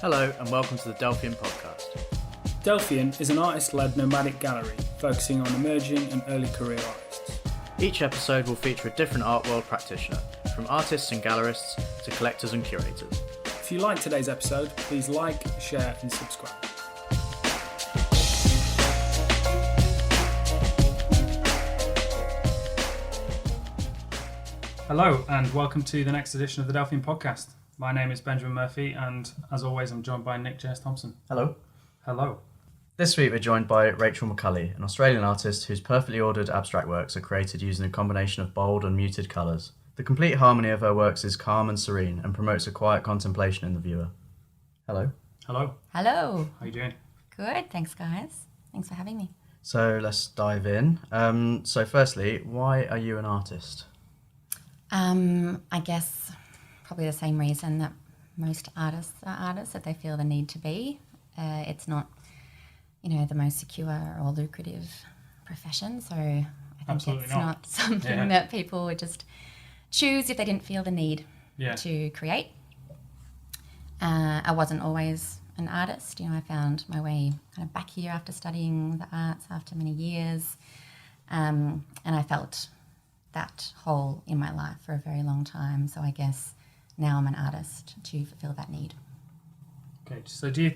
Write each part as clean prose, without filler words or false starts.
Hello and welcome to the Delphian Podcast. Delphian is an artist-led nomadic gallery focusing on emerging and early career artists. Each episode will feature a different art world practitioner, from artists and gallerists to collectors and curators. If you like today's episode, please like, share and subscribe. Hello and welcome to the next edition of the Delphian Podcast. My name is Benjamin Murphy and as always I'm joined by Nick J.S. Thompson. Hello. Hello. This week we're joined by Rachael McCully, an Australian artist whose perfectly ordered abstract works are created using a combination of bold and muted colours. The complete harmony of her works is calm and serene and promotes a quiet contemplation in the viewer. Hello. Hello. Hello. How are you doing? Good, thanks guys. Thanks for having me. So let's dive in. So firstly, why are you an artist? I guess probably the same reason that most artists are artists, that they feel the need to be. It's not, the most secure or lucrative profession, so I think Absolutely it's not. not something that people would just choose if they didn't feel the need to create. I wasn't always an artist. I found my way kind of back here after studying the arts after many years, and I felt that hole in my life for a very long time. So I guess now I'm an artist to fulfill that need. Okay, so do you,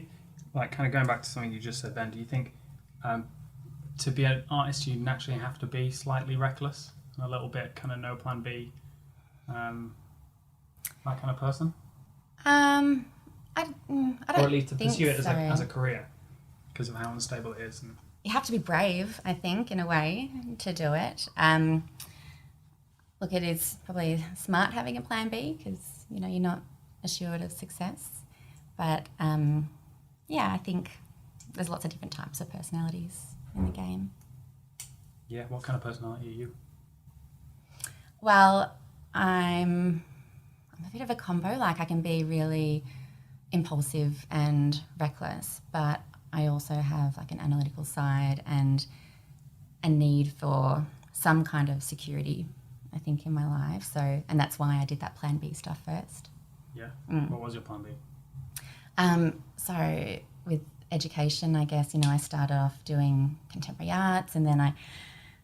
kind of going back to something you just said then, do you think to be an artist you naturally have to be slightly reckless and a little bit kind of no plan B, that kind of person? I don't Or at least to think pursue it so. as a career because of how unstable it is. And You have to be brave, I think, in a way, to do it. Look, it is probably smart having a plan B because, you're not assured of success. But, I think there's lots of different types of personalities in the game. yeah, what kind of personality are you? Well, I'm a bit of a combo. I can be really impulsive and reckless, but I also have an analytical side and a need for some kind of security, I think, in my life. So, and that's why I did that plan B stuff first. Yeah. What was your plan B? So with education, I guess, I started off doing contemporary arts, and then I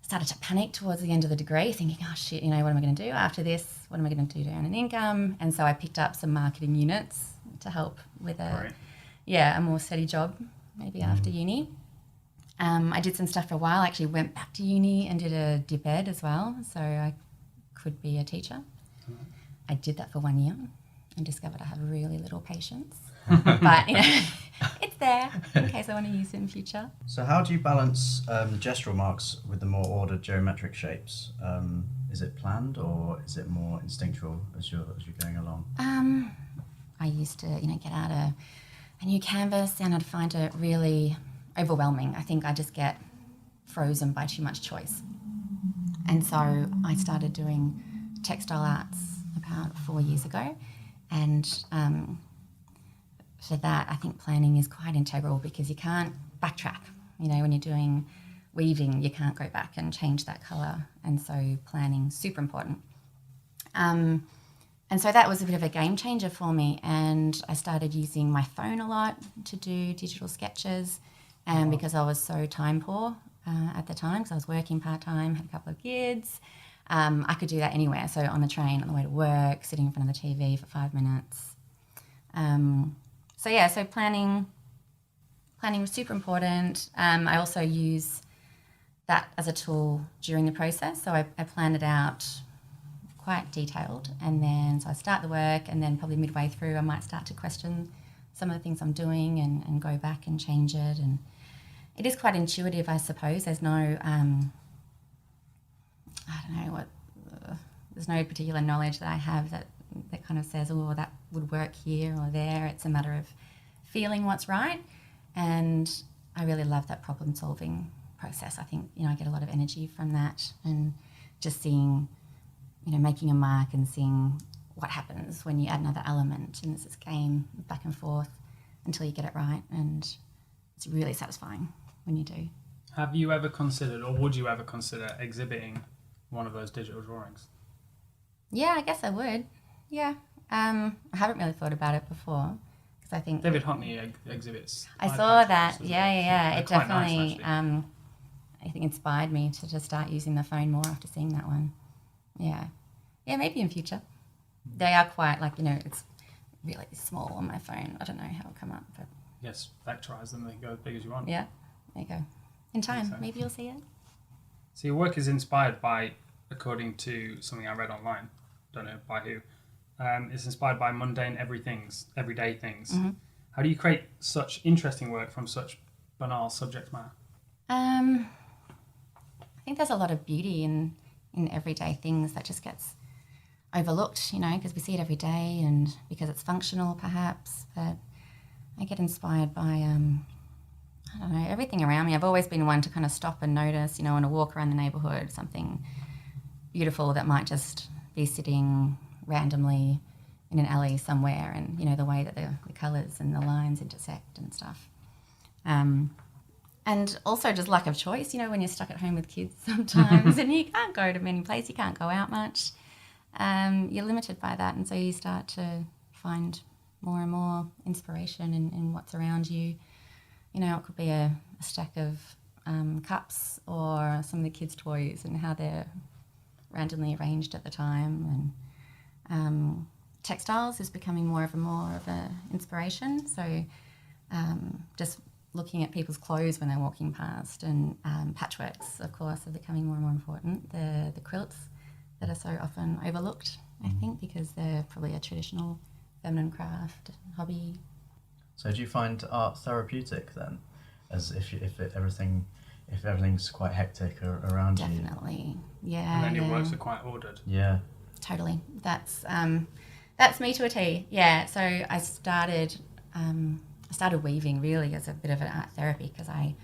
started to panic towards the end of the degree thinking, oh shit, what am I going to do after this? What am I going to do to earn an income? And so I picked up some marketing units to help with a more steady job maybe after uni. I did some stuff for a while. I actually went back to uni and did a dip ed as well, so I could be a teacher. I did that for 1 year and discovered I have really little patience. But, it's there in case I want to use it in future. So how do you balance the gestural marks with the more ordered geometric shapes? Is it planned or is it more instinctual as you're going along? I used to, get out a new canvas and I'd find it really overwhelming. I think I just get frozen by too much choice. And so I started doing textile arts about 4 years ago. And for that, I think planning is quite integral because you can't backtrack. When you're doing weaving, you can't go back and change that colour. And so planning's super important. And so that was a bit of a game changer for me. And I started using my phone a lot to do digital sketches. And because I was so time poor at the time, because I was working part-time, had a couple of kids, I could do that anywhere. So on the train, on the way to work, sitting in front of the TV for 5 minutes. So planning was super important. I also use that as a tool during the process. So I plan it out quite detailed, and then so I start the work, and then probably midway through I might start to question some of the things I'm doing and go back and change it. And it is quite intuitive, I suppose. There's no there's no particular knowledge that I have that kind of says, oh, that would work here or there. It's a matter of feeling what's right. And I really love that problem solving process. I think, I get a lot of energy from that, and just seeing, making a mark and seeing what happens when you add another element. And it's this game back and forth until you get it right. And it's really satisfying when you do. Have you ever considered, or would you ever consider exhibiting one of those digital drawings? Yeah, I guess I would. Yeah. I haven't really thought about it before because because I think David Hockney exhibits. I saw that. Patches, Yeah. It quite nice, definitely, actually. I think, inspired me to just start using the phone more after seeing that one. Yeah, maybe in future. They are quite it's really small on my phone. I don't know how it'll come up, but Yes, vectorize them. They can go as big as you want. yeah, there you go. In time, so. maybe you'll see it. So your work is inspired by, according to something I read online, don't know by who, it's inspired by mundane everyday things. Mm-hmm. How do you create such interesting work from such banal subject matter? I think there's a lot of beauty in everyday things that just gets overlooked, because we see it every day and because it's functional perhaps, but I get inspired by, I don't know, everything around me. I've always been one to kind of stop and notice, on a walk around the neighbourhood, something beautiful that might just be sitting randomly in an alley somewhere, and, the way that the colours and the lines intersect and stuff. And also just lack of choice, when you're stuck at home with kids sometimes and you can't go to many places, you can't go out much. You're limited by that, and so you start to find more and more inspiration in what's around you. It could be a stack of cups or some of the kids' toys and how they're randomly arranged at the time. And textiles is becoming more of a inspiration. So just looking at people's clothes when they're walking past, and patchworks, of course, are becoming more and more important. The quilts that are so often overlooked, I think, because they're probably a traditional feminine craft hobby. So do you find art therapeutic then, as if everything's quite hectic around you? Definitely, yeah. And then your works are quite ordered. Yeah. Totally. That's me to a T. Yeah. So I started weaving really as a bit of an art therapy because I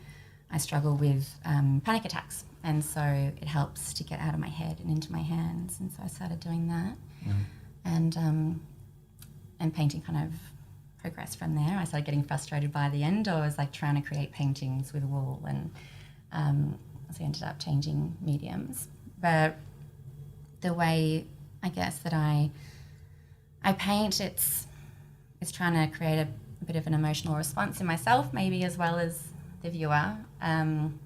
struggle with panic attacks, and so it helps to get out of my head and into my hands, and so I started doing that, and painting kind of progressed from there. I started getting frustrated by the end. I was trying to create paintings with wool, and so I ended up changing mediums. But the way I guess that I paint, it's trying to create a bit of an emotional response in myself, maybe as well as the viewer. I'm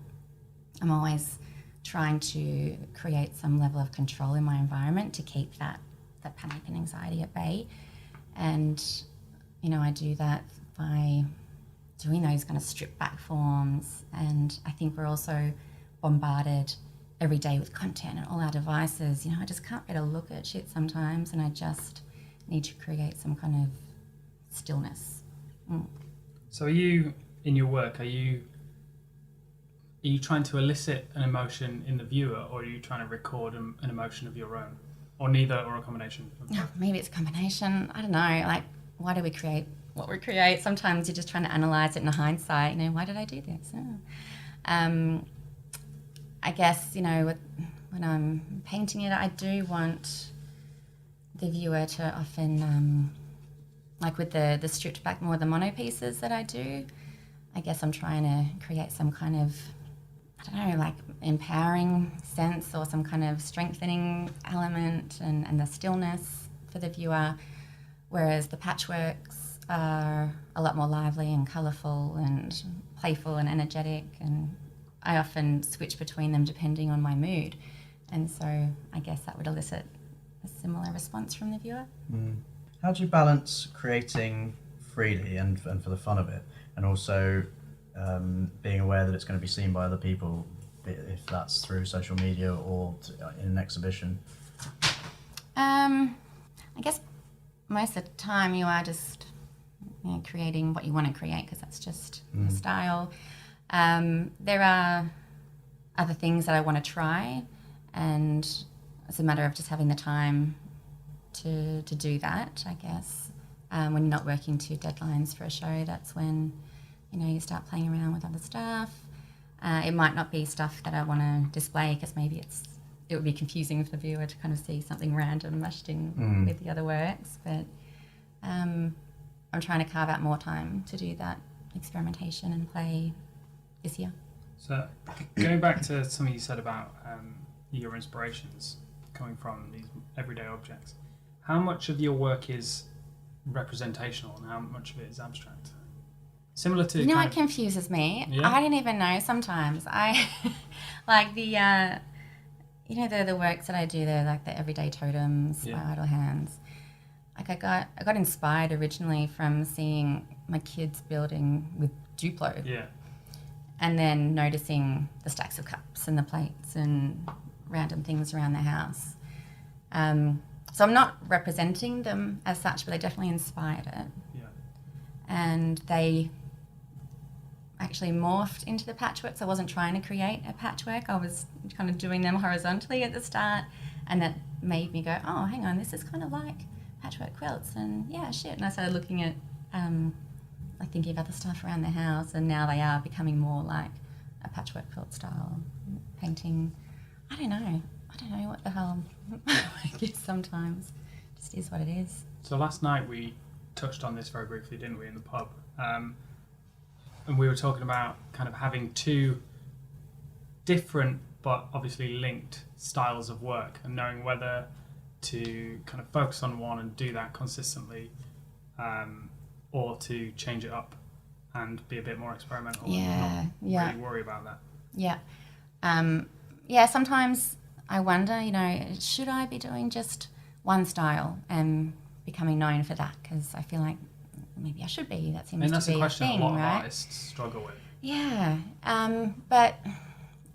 always trying to create some level of control in my environment to keep that panic and anxiety at bay. And, I do that by doing those kind of stripped back forms. And I think we're also bombarded every day with content and all our devices. I just can't bear to look at shit sometimes, and I just need to create some kind of stillness. So are you, in your work, are you trying to elicit an emotion in the viewer, or are you trying to record an emotion of your own? Or neither, or a combination of both? Maybe it's a combination. I don't know. Why do we create what we create? Sometimes you're just trying to analyse it in hindsight. Why did I do this? I guess, when I'm painting it, I do want the viewer to often, with the stripped back, more the mono pieces that I do, I guess I'm trying to create some kind of, I don't know, empowering sense or some kind of strengthening element and the stillness for the viewer, whereas the patchworks are a lot more lively and colourful and playful and energetic, and I often switch between them depending on my mood, and so I guess that would elicit a similar response from the viewer. How do you balance creating freely and for the fun of it, and also being aware that it's going to be seen by other people, if that's through social media or in an exhibition? I guess most of the time you are just creating what you want to create, because that's just your style. There are other things that I want to try, and it's a matter of just having the time to do that, I guess. When you're not working to deadlines for a show, that's when you start playing around with other stuff. It might not be stuff that I want to display, because maybe it would be confusing for the viewer to kind of see something random mashed in with the other works, but I'm trying to carve out more time to do that experimentation and play this year. So going back to something you said about your inspirations coming from these everyday objects, how much of your work is representational and how much of it is abstract? Similar to You know kind what confuses me? Yeah. I didn't even know sometimes. I like the the works that I do, they're like the everyday totems by Idle Hands. Like I got inspired originally from seeing my kids building with Duplo. Yeah. And then noticing the stacks of cups and the plates and random things around the house. So I'm not representing them as such, but they definitely inspired it. Yeah. And they actually morphed into the patchwork. So I wasn't trying to create a patchwork. I was kind of doing them horizontally at the start. And that made me go, oh, hang on, this is kind of like patchwork quilts. And yeah, shit. And I started looking at, like thinking of other stuff around the house. And now they are becoming more like a patchwork quilt style painting. I don't know what the hell I guess sometimes. It just is what it is. So last night we touched on this very briefly, didn't we, in the pub? And we were talking about kind of having two different but obviously linked styles of work and knowing whether to kind of focus on one and do that consistently, or to change it up and be a bit more experimental and not really worry about that. Yeah. Sometimes I wonder, should I be doing just one style and becoming known for that? Because I feel like maybe I should be. That seems that's to be a question thing, a lot of right? artists struggle with. Yeah. But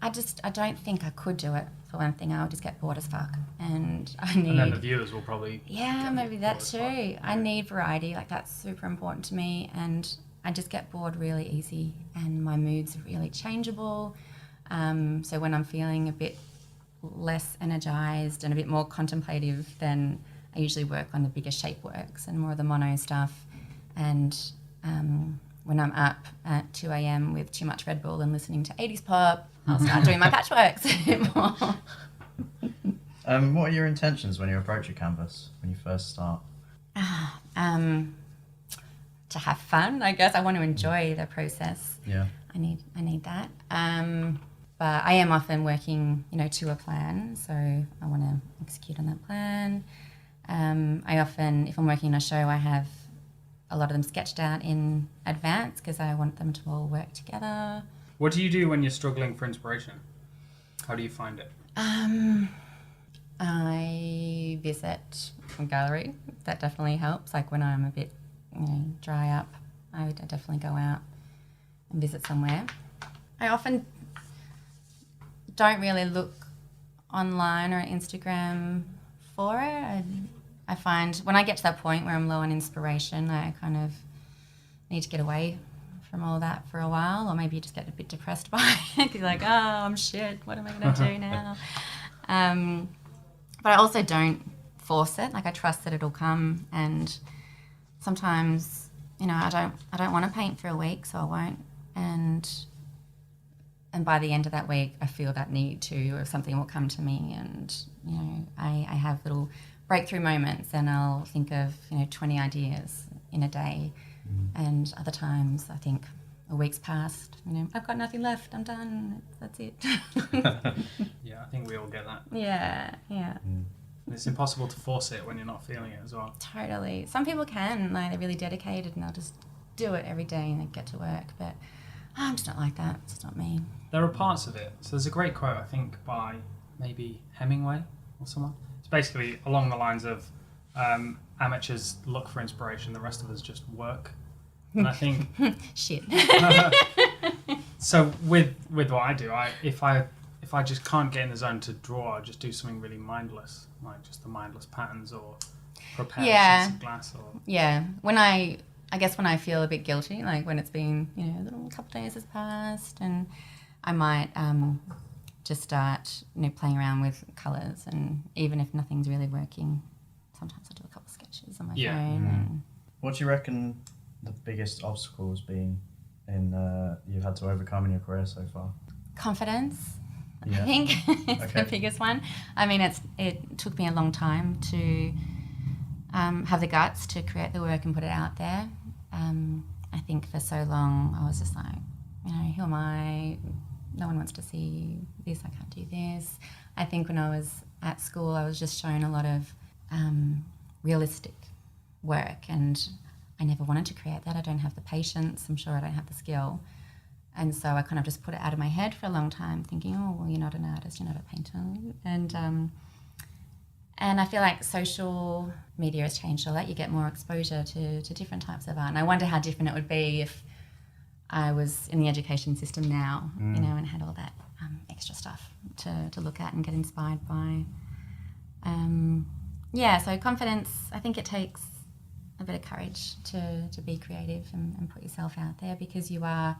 I don't think I could do it. For one thing, I would just get bored as fuck. And then the viewers will probably maybe that bored as too. fuck. Yeah. I need variety. Like that's super important to me. And I just get bored really easy. And my moods are really changeable. So when I'm feeling a bit less energized and a bit more contemplative, then I usually work on the bigger shape works and more of the mono stuff. And when I'm up at 2 a.m. with too much Red Bull and listening to 80s pop, I'll start doing my patchworks a bit more. What are your intentions when you approach a canvas, when you first start? To have fun, I guess. I want to enjoy the process. Yeah. I need that. But I am often working, to a plan, so I want to execute on that plan. I often, if I'm working on a show, I have a lot of them sketched out in advance because I want them to all work together. What do you do when you're struggling for inspiration? How do you find it? I visit a gallery. That definitely helps. Like when I'm a bit, dry up, I would definitely go out and visit somewhere. I often don't really look online or Instagram for it. I find when I get to that point where I'm low on inspiration, I kind of need to get away from all that for a while, or maybe you just get a bit depressed by it. You're like, oh, I'm shit. What am I going to do now? But I also don't force it. Like I trust that it'll come, and sometimes, I don't want to paint for a week, so I won't. And by the end of that week, I feel that need to, or something will come to me, and I have little breakthrough moments, and I'll think of 20 ideas in a day, and other times I think a week's passed. I've got nothing left. I'm done. That's it. Yeah, I think we all get that. Yeah. And it's impossible to force it when you're not feeling it as well. Totally. Some people can, like they're really dedicated and they'll just do it every day and they get to work. But I'm just not like that. It's just not me. There are parts of it. So there's a great quote, I think, by maybe Hemingway or someone. It's basically along the lines of amateurs look for inspiration, the rest of us just work. And I think shit. So with what I do, if I just can't get in the zone to draw, I just do something really mindless, like just the mindless patterns or prepare sheets of glass. Or When I guess when I feel a bit guilty, like when it's been a couple of days has passed, and I might just start playing around with colours, and even if nothing's really working, sometimes I do a couple of sketches on my phone. And what do you reckon the biggest obstacle has been you've had to overcome in your career so far? Confidence, Yeah. I think, is the biggest one. I mean, it took me a long time to have the guts to create the work and put it out there. I think for so long I was just like, who am I? No one wants to see this. I can't do this. I think when I was at school, I was just shown a lot of realistic work, and I never wanted to create that. I don't have the patience. I'm sure I don't have the skill. And so I kind of just put it out of my head for a long time, thinking, oh, well, you're not an artist, you're not a painter. And I feel like social media has changed all that. You get more exposure to different types of art. And I wonder how different it would be if I was in the education system now, you know, and had all that extra stuff to look at and get inspired by. So confidence, I think it takes a bit of courage to be creative and put yourself out there, because you are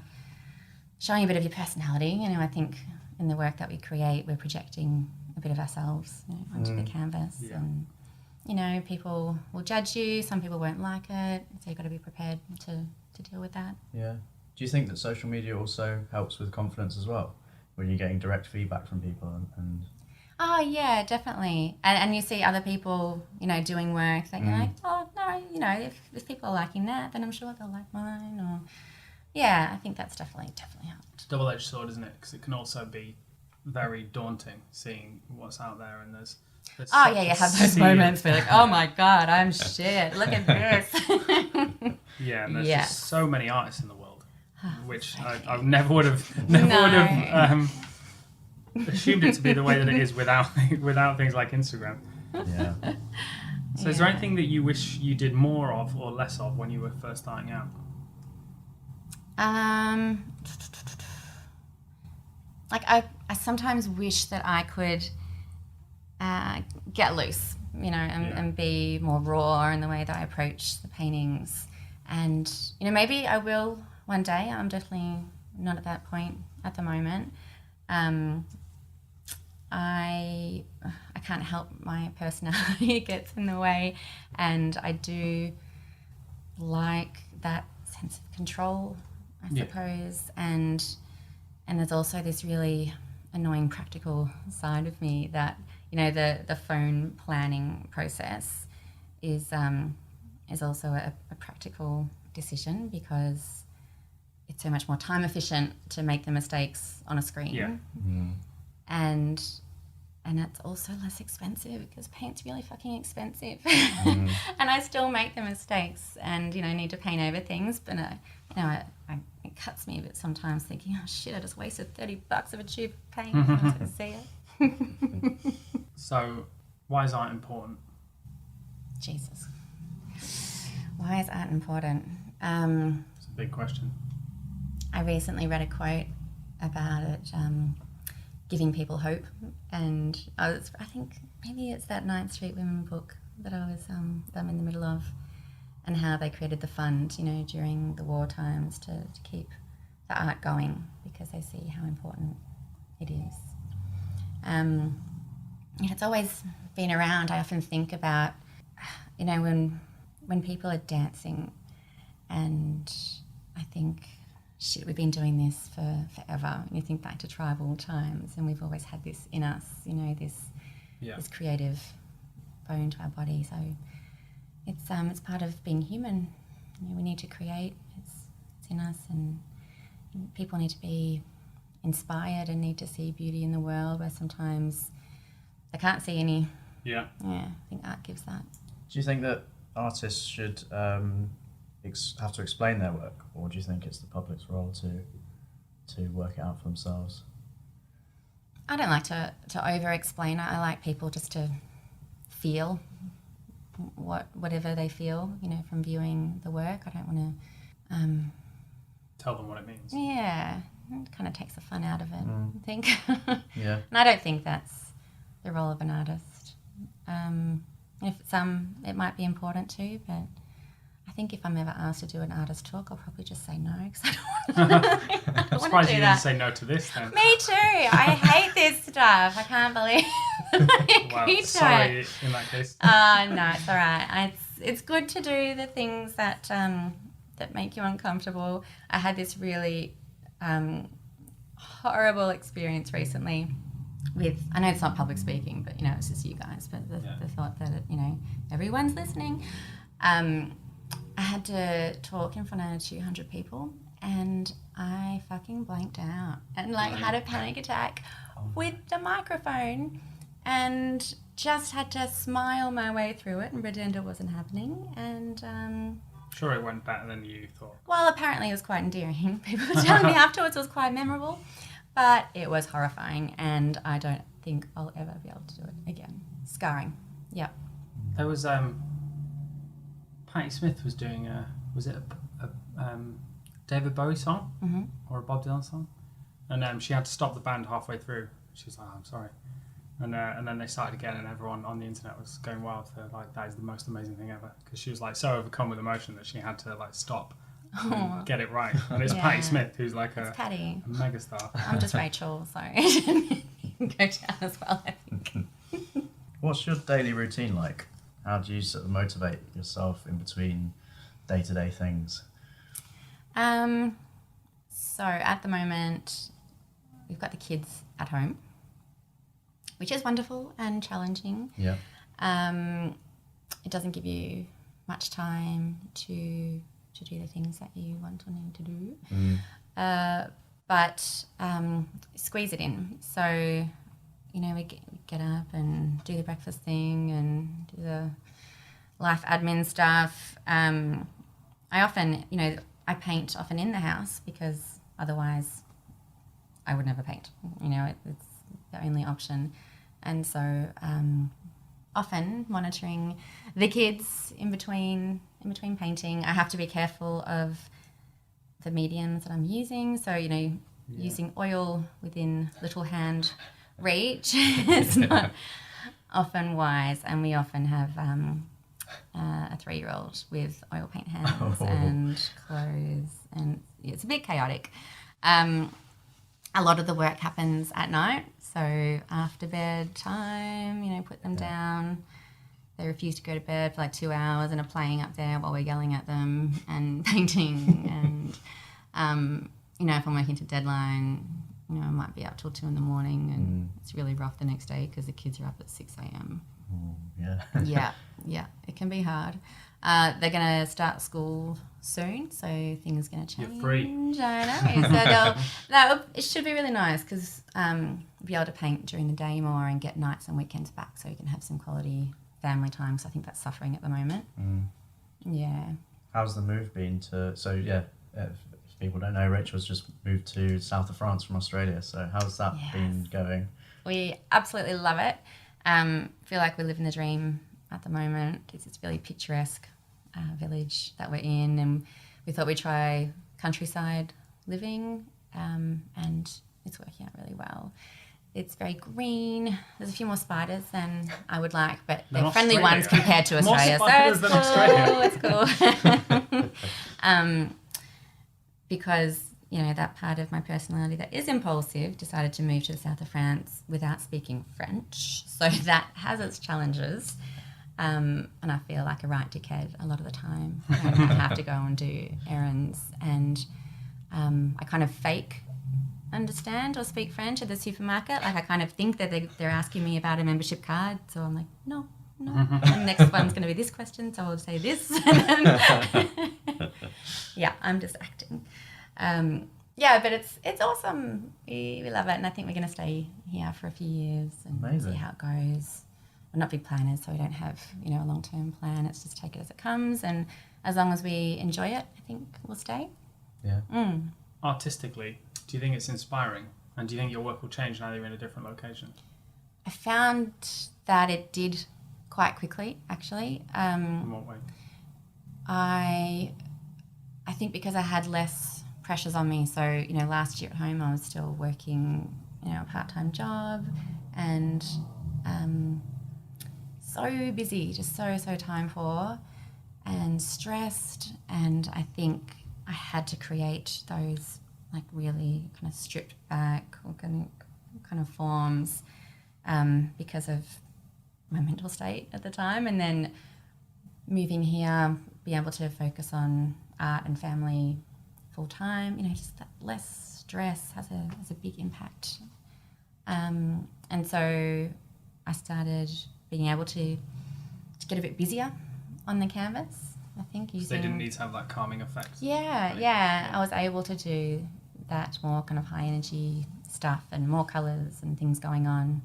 showing a bit of your personality. You know, I think in the work that we create, we're projecting a bit of ourselves, you know, onto the canvas. Yeah. And, you know, people will judge you, some people won't like it, so you've got to be prepared to deal with that. Yeah. Do you think that social media also helps with confidence as well, when you're getting direct feedback from people and... Oh, yeah, definitely. And you see other people, you know, doing work that you're like, oh, no, you know, if people are liking that, then I'm sure they'll like mine. Or, yeah, I think that's definitely helped. It's a double-edged sword, isn't it? Because it can also be very daunting seeing what's out there, and there's oh, yeah, you have those moments where you're like, oh, my God, I'm shit. Look at this. Yeah, and there's Yes. just so many artists in the world, which so I never would have assumed it to be the way that it is without things like Instagram. Yeah. So is there anything that you wish you did more of or less of when you were first starting out? Like I sometimes wish that I could get loose, you know, and be more raw in the way that I approach the paintings. And, you know, maybe I will one day. I'm definitely not at that point at the moment. I can't help my personality. It gets in the way, and I do like that sense of control, I suppose. And there's also this really annoying practical side of me that, you know, the phone planning process is also a practical decision, because it's so much more time efficient to make the mistakes on a screen. Yeah. And it's also less expensive, because paint's really fucking expensive. And I still make the mistakes and, you know, need to paint over things. But, it cuts me a bit sometimes, thinking, oh, shit, I just wasted $30 of a tube of paint. I was going to see it. So why is art important? Jesus. Why is art important? It's a big question. I recently read a quote about it giving people hope, and I think maybe it's that 9th Street Women book that I'm in the middle of, and how they created the fund, you know, during the war times to keep the art going, because they see how important it is. It's always been around. I often think about, you know, when people are dancing, and I think, shit, we've been doing this for forever. And you think back to tribal times, and we've always had this in us, you know, this creative bone to our body. So it's part of being human. You know, we need to create. It's in us, and people need to be inspired and need to see beauty in the world where sometimes they can't see any. Yeah. Yeah, I think art gives that. Do you think that artists should have to explain their work, or do you think it's the public's role to work it out for themselves? I don't like to over-explain. I like people just to feel whatever they feel, you know, from viewing the work. I don't want to... Tell them what it means. Yeah, it kind of takes the fun out of it, I think. Yeah. And I don't think that's the role of an artist. If it might be important too, but I think if I'm ever asked to do an artist talk, I'll probably just say no, because I don't want to. I'm surprised you didn't say no to this then. Me too. I hate this stuff. I can't believe I Well, agreed to sorry it. in that case. No, it's all right. It's good to do the things that make you uncomfortable. I had this really horrible experience recently with, I know it's not public speaking, but, you know, it's just you guys, but the thought that, you know, everyone's listening. I had to talk in front of 200 people, and I fucking blanked out and had a panic attack with the microphone, and just had to smile my way through it and pretend it wasn't happening. And Sure, it went better than you thought. well, apparently it was quite endearing. People were telling me afterwards it was quite memorable, but it was horrifying, and I don't think I'll ever be able to do it again. Scarring. Yep. There was Patti Smith was doing a David Bowie song or a Bob Dylan song, and she had to stop the band halfway through. She was like, "I'm sorry," and then they started again, and everyone on the internet was going wild for like, that is the most amazing thing ever, because she was like so overcome with emotion that she had to like stop and get it right. And it's Patti Smith, who's like a megastar. I'm just Rachel, so it can go down as well, I think. What's your daily routine like? How do you sort of motivate yourself in between day-to-day things? So at the moment, we've got the kids at home, which is wonderful and challenging. Yeah. It doesn't give you much time to do the things that you want or need to do. But squeeze it in. So, we get up and do the breakfast thing and do the life admin stuff. I often, I paint often in the house because otherwise I would never paint. It's the only option. And so often monitoring the kids in between painting. I have to be careful of the mediums that I'm using. So, using oil within little hand reach is not often wise. And we often have a 3-year-old with oil paint hands and clothes, and it's a bit chaotic. A lot of the work happens at night, so after bedtime, put them down. They refuse to go to bed for like 2 hours and are playing up there while we're yelling at them and painting. And if I'm working to deadline, I might be up till 2 a.m, and it's really rough the next day because the kids are up at 6 a.m. Yeah, it can be hard. They're going to start school soon, so things are going to change. You're free. I know. So it should be really nice because be able to paint during the day more and get nights and weekends back, so you can have some quality family time. So I think that's suffering at the moment. Yeah. How's the move been to? So if people don't know, Rachel's just moved to south of France from Australia. So how's that been going? We absolutely love it. Feel like we live in the dream at the moment. It's this really picturesque village that we're in, and we thought we'd try countryside living, and it's working out really well. It's very green. There's a few more spiders than I would like, but they're friendly ones compared to Australia. More spiders than Australia. It's cool. Because that part of my personality that is impulsive decided to move to the south of France without speaking French. So that has its challenges. And I feel like a right dickhead a lot of the time. I have to go and do errands, and I kind of fake understand or speak French at the supermarket. Like I kind of think that they're asking me about a membership card, so I'm like, no. And the next one's going to be this question, so I'll say this. Yeah, I'm just acting. But it's awesome. We love it, and I think we're going to stay here for a few years and see how it goes. We're not big planners, so we don't have a long-term plan. It's just take it as it comes, and as long as we enjoy it, I think we'll stay. Yeah. Artistically, do you think it's inspiring, and do you think your work will change now that you're in a different location? I found that it did quite quickly, actually. In what way? I think because I had less pressures on me. So, last year at home I was still working, a part-time job, and so busy, just so time poor and stressed. And I think I had to create those like really kind of stripped back organic kind of forms because of my mental state at the time. And then moving here, be able to focus on art and family full time, just that less stress has a big impact. And so I started being able to get a bit busier on the canvas, I think. So they didn't need to have that calming effect. Yeah. I was able to do that more kind of high energy stuff and more colours and things going on.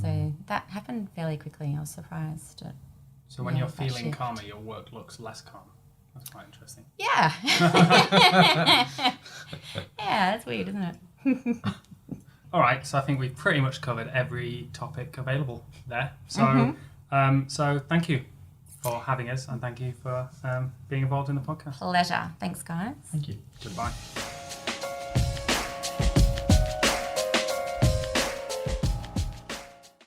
So that happened fairly quickly. I was surprised. So when Yeah, you're that feeling shift. calmer, your work looks less calm. That's quite interesting. Yeah. Yeah, that's weird, isn't it? All right, so I think we've pretty much covered every topic available there. So, so thank you for having us, and thank you for being involved in the podcast. Pleasure. Thanks, guys. Thank you. Goodbye.